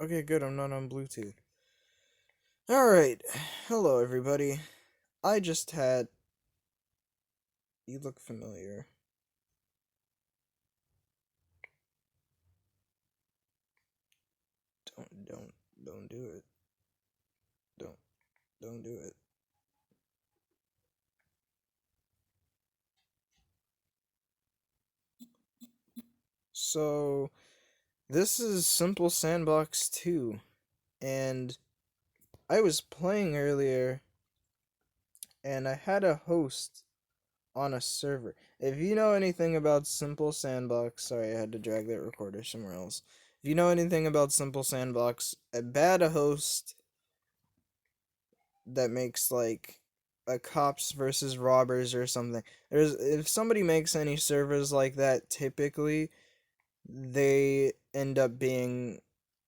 Okay, good, I'm not on Bluetooth. Alright, hello everybody. I just had... You look familiar. Don't do it. Don't, don't do it. So, this is Simple Sandbox 2, and I was playing earlier, and I had a host on a server. If you know anything about Simple Sandbox, sorry, I had to drag that recorder somewhere else. If you know anything about Simple Sandbox, a bad host that makes like a cops versus robbers or something. If somebody makes any servers like that, typically they end up being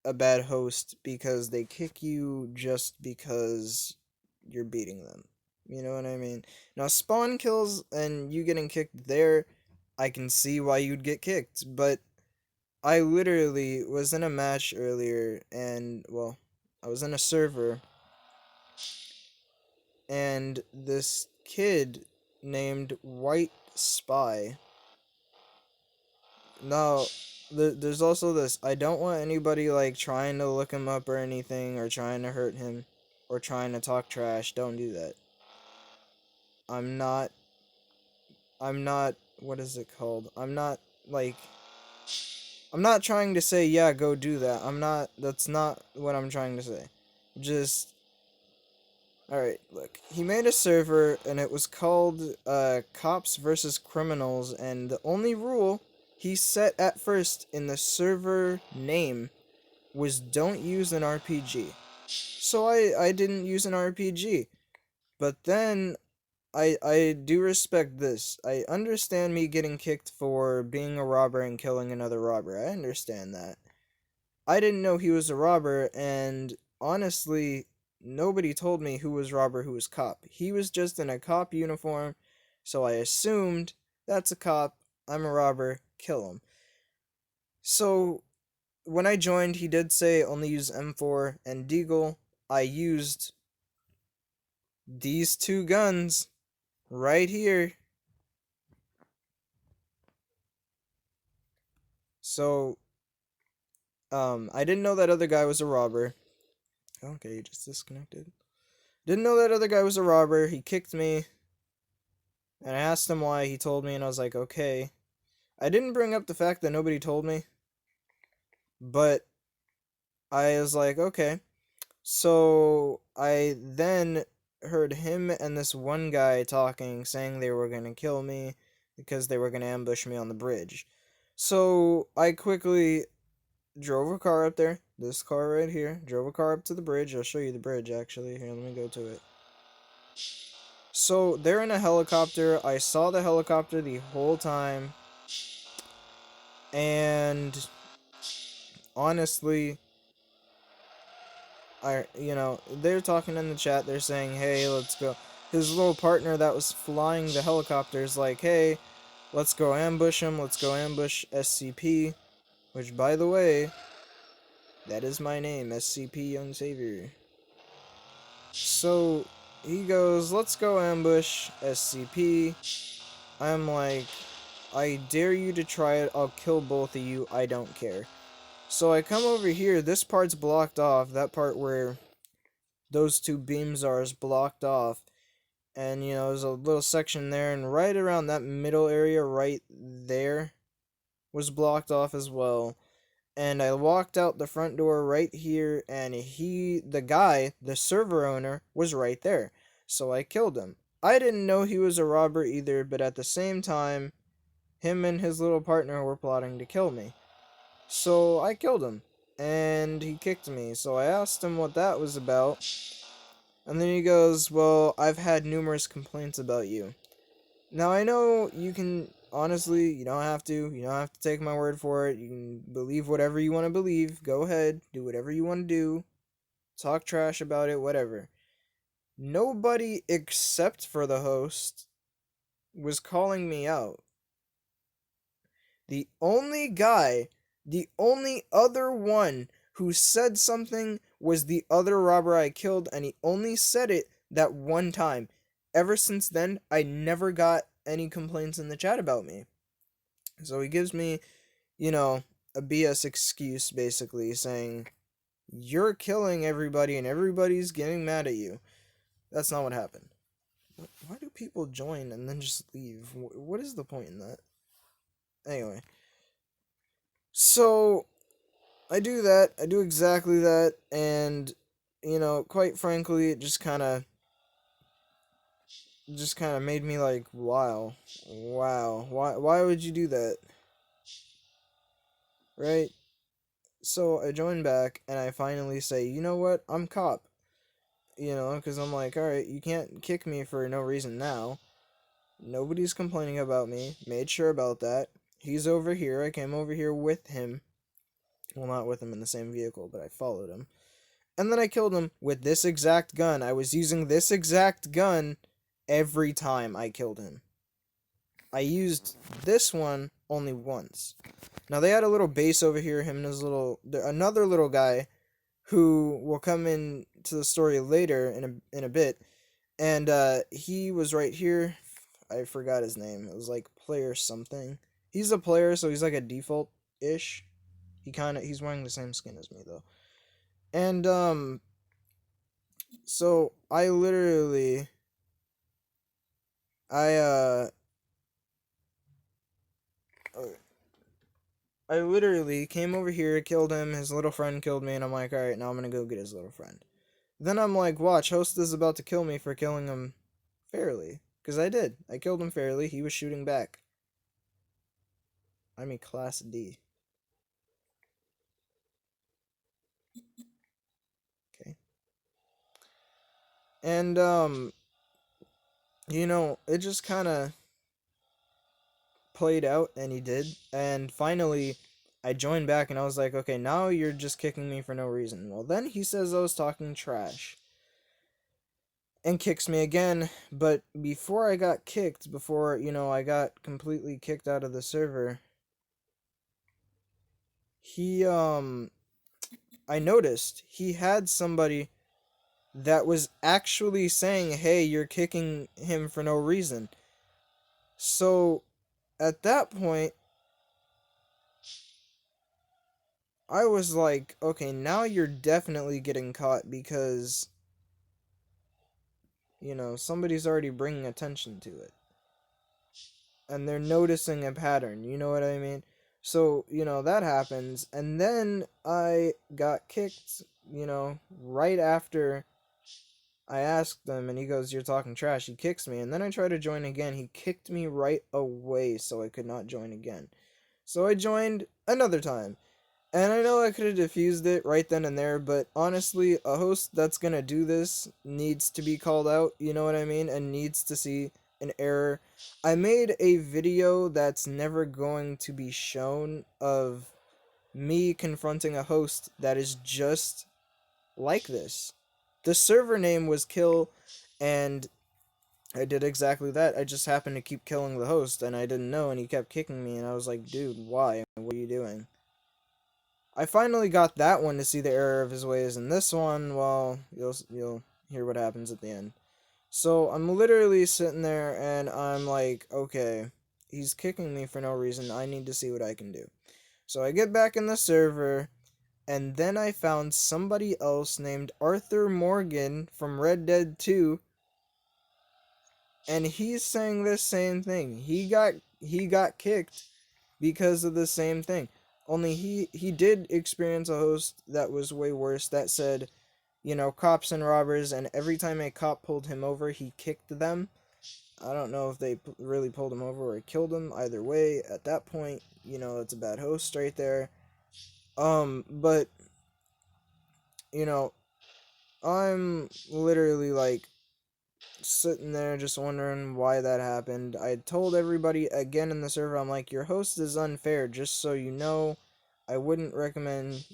a bad host because they kick you just because you're beating them. You know what I mean? Now, spawn kills and you getting kicked there, I can see why you'd get kicked, but I literally was in a match earlier and, well, I was in a server and this kid named White Spy. Now, there's also this. I don't want anybody like trying to look him up or anything, or trying to hurt him, or trying to talk trash. Don't do that. I'm not. I'm not. What is it called? I'm not like. I'm not trying to say yeah, go do that. I'm not. That's not what I'm trying to say. Just Alright, look. He made a server, and it was called Cops versus Criminals, and the only rule he set at first in the server name was don't use an RPG. So I didn't use an RPG. But then, I do respect this. I understand me getting kicked for being a robber and killing another robber. I understand that. I didn't know he was a robber, and honestly, nobody told me who was robber, who was cop. He was just in a cop uniform, so I assumed that's a cop, I'm a robber, kill him. So, when I joined, he did say only use M4 and Deagle. I used these two guns right here. So, I didn't know that other guy was a robber. Okay, he just disconnected. Didn't know that other guy was a robber. He kicked me. And I asked him why, he told me, and I was like, okay. I didn't bring up the fact that nobody told me, but I was like, okay. So I then heard him and this one guy talking, saying they were gonna kill me because they were gonna ambush me on the bridge. So I quickly drove a car up there, this car right here, drove a car up to the bridge. I'll show you the bridge actually. Here, let me go to it. So they're in a helicopter. I saw the helicopter the whole time. And honestly, they're talking in the chat. They're saying, "Hey, let's go." His little partner that was flying the helicopter is like, "Hey, let's go ambush him. Let's go ambush SCP." Which, by the way, that is my name, SCP Young Savior. So he goes, "Let's go ambush SCP." I'm like, "I dare you to try it. I'll kill both of you. I don't care." So I come over here. This part's blocked off. That part where those two beams are is blocked off. And, there's a little section there. And right around that middle area right there was blocked off as well. And I walked out the front door right here. And the guy, the server owner, was right there. So I killed him. I didn't know he was a robber either. But at the same time, him and his little partner were plotting to kill me. So I killed him, and he kicked me. So I asked him what that was about, and then he goes, "Well, I've had numerous complaints about you." Now I know you can, honestly, you don't have to take my word for it. You can believe whatever you want to believe. Go ahead, do whatever you want to do. Talk trash about it, whatever. Nobody except for the host was calling me out. The only guy, the only other one who said something was the other robber I killed, and he only said it that one time. Ever since then, I never got any complaints in the chat about me. So he gives me, you know, a BS excuse basically saying, you're killing everybody and everybody's getting mad at you. That's not what happened. Why do people join and then just leave? What is the point in that? Anyway. So, I do that. I do exactly that. And, quite frankly, it just kind of made me like, wow. Wow. Why would you do that? Right? So, I join back and I finally say, you know what? I'm cop. Because I'm like, alright, you can't kick me for no reason now. Nobody's complaining about me. Made sure about that. He's over here. I came over here with him. Well, not with him in the same vehicle, but I followed him. And then I killed him with this exact gun. I was using this exact gun every time I killed him. I used this one only once. Now, they had a little base over here, him and his another little guy who will come into the story later in a bit. And he was right here. I forgot his name. It was like player something. He's a player, so he's like a default-ish. He's wearing the same skin as me though. And so I I literally came over here, killed him, his little friend killed me, and I'm like, alright, now I'm gonna go get his little friend. Then I'm like, watch, host is about to kill me for killing him fairly. Because I did. I killed him fairly, he was shooting back. I'm a class D. Okay. And it just kinda played out, and he did. And finally I joined back and I was like, okay, now you're just kicking me for no reason. Well, then he says I was talking trash. And kicks me again. But before I got kicked, before, I got completely kicked out of the server, I noticed he had somebody that was actually saying, hey, you're kicking him for no reason. So, at that point, I was like, okay, now you're definitely getting caught because, somebody's already bringing attention to it. And they're noticing a pattern, you know what I mean? So, that happens. And then I got kicked, right after I asked him, and he goes, you're talking trash. He kicks me. And then I try to join again. He kicked me right away, so I could not join again. So I joined another time. And I know I could have diffused it right then and there, but honestly, a host that's gonna do this needs to be called out, you know what I mean? And needs to see an error. I made a video that's never going to be shown of me confronting a host that is just like this. The server name was Kill, and I did exactly that. I just happened to keep killing the host, and I didn't know, and he kept kicking me, and I was like, dude, why? What are you doing? I finally got that one to see the error of his ways, and this one, well, you'll hear what happens at the end. So I'm literally sitting there, and I'm like, okay, he's kicking me for no reason. I need to see what I can do. So I get back in the server, and then I found somebody else named Arthur Morgan from Red Dead 2, and he's saying the same thing. He got kicked because of the same thing. Only he did experience a host that was way worse that said, cops and robbers, and every time a cop pulled him over, he kicked them. I don't know if they really pulled him over or killed him. Either way, at that point, it's a bad host right there. But, I'm literally like sitting there just wondering why that happened. I told everybody again in the server, I'm like, your host is unfair, just so you know. I wouldn't recommend,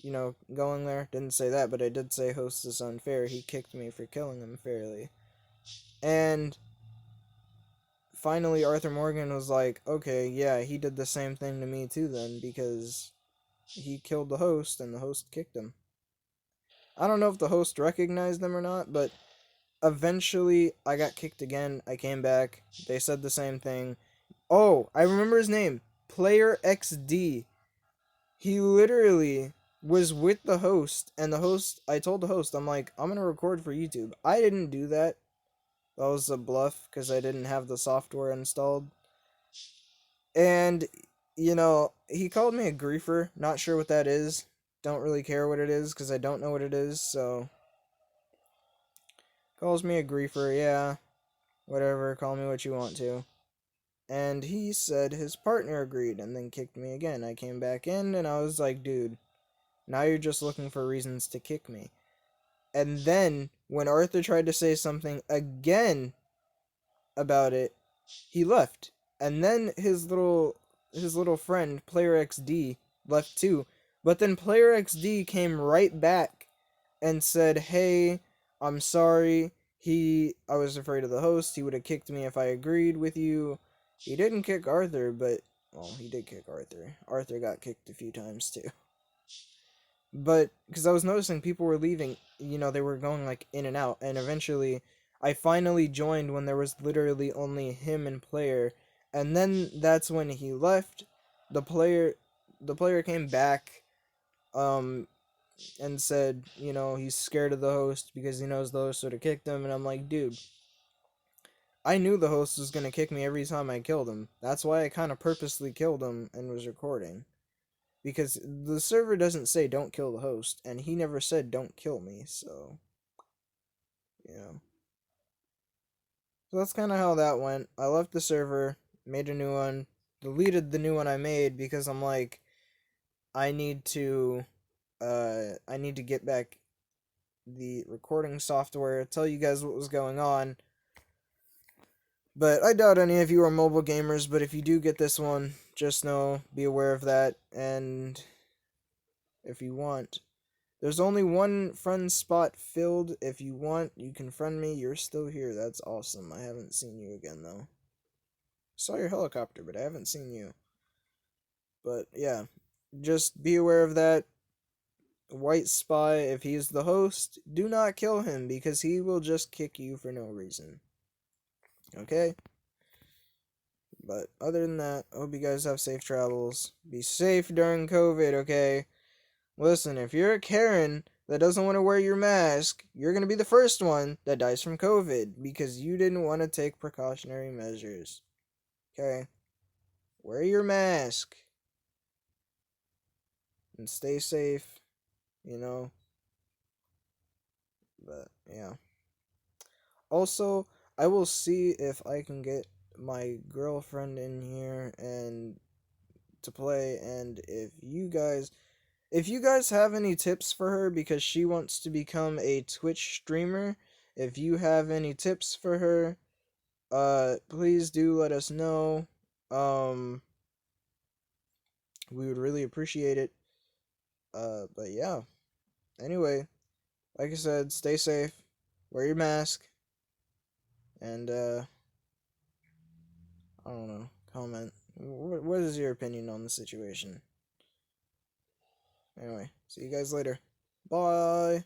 going there. Didn't say that, but I did say host is unfair. He kicked me for killing him fairly. And finally Arthur Morgan was like, okay, yeah, he did the same thing to me too then, because he killed the host and the host kicked him. I don't know if the host recognized them or not, but eventually I got kicked again. I came back. They said the same thing. Oh, I remember his name. Player XD. He literally was with the host, and the host, I told the host, I'm like, I'm gonna record for YouTube. I didn't do that. That was a bluff because I didn't have the software installed. And, he called me a griefer. Not sure what that is. Don't really care what it is because I don't know what it is, so. Calls me a griefer, yeah. Whatever, call me what you want to. And he said his partner agreed and then kicked me again. I came back in and I was like, dude, now you're just looking for reasons to kick me. And then when Arthur tried to say something again about it, he left. And then his little friend, Player XD, left too. But then Player XD came right back and said, "Hey, I'm sorry. I was afraid of the host. He would have kicked me if I agreed with you." He didn't kick Arthur, but well, he did kick Arthur. Arthur got kicked a few times too. But because I was noticing people were leaving, they were going like in and out, and eventually I finally joined when there was literally only him and player, and then that's when he left. The player the player came back um and said, he's scared of the host because he knows the host would have kicked him, and I'm like, dude, I knew the host was going to kick me every time I killed him. That's why I kind of purposely killed him and was recording. Because the server doesn't say don't kill the host, and he never said don't kill me, so, yeah. So that's kind of how that went. I left the server, made a new one, deleted the new one I made because I'm like, I need to, I need to get back the recording software, tell you guys what was going on. But I doubt any of you are mobile gamers, but if you do get this one, just know, be aware of that, and if you want, there's only one friend spot filled. If you want, you can friend me. You're still here. That's awesome. I haven't seen you again, though. Saw your helicopter, but I haven't seen you. But, yeah, just be aware of that. White Spy, if he's the host, do not kill him, because he will just kick you for no reason. Okay? But other than that, I hope you guys have safe travels. Be safe during COVID, okay? Listen, if you're a Karen that doesn't want to wear your mask, you're going to be the first one that dies from COVID because you didn't want to take precautionary measures. Okay? Wear your mask. And stay safe, you know? But, yeah. Also, I will see if I can get my girlfriend in here and to play, and if you guys have any tips for her because she wants to become a Twitch streamer, if you have any tips for her, please do let us know. We would really appreciate it. But yeah. Anyway, like I said, stay safe, wear your mask, and I don't know, comment. What is your opinion on the situation? Anyway, see you guys later. Bye.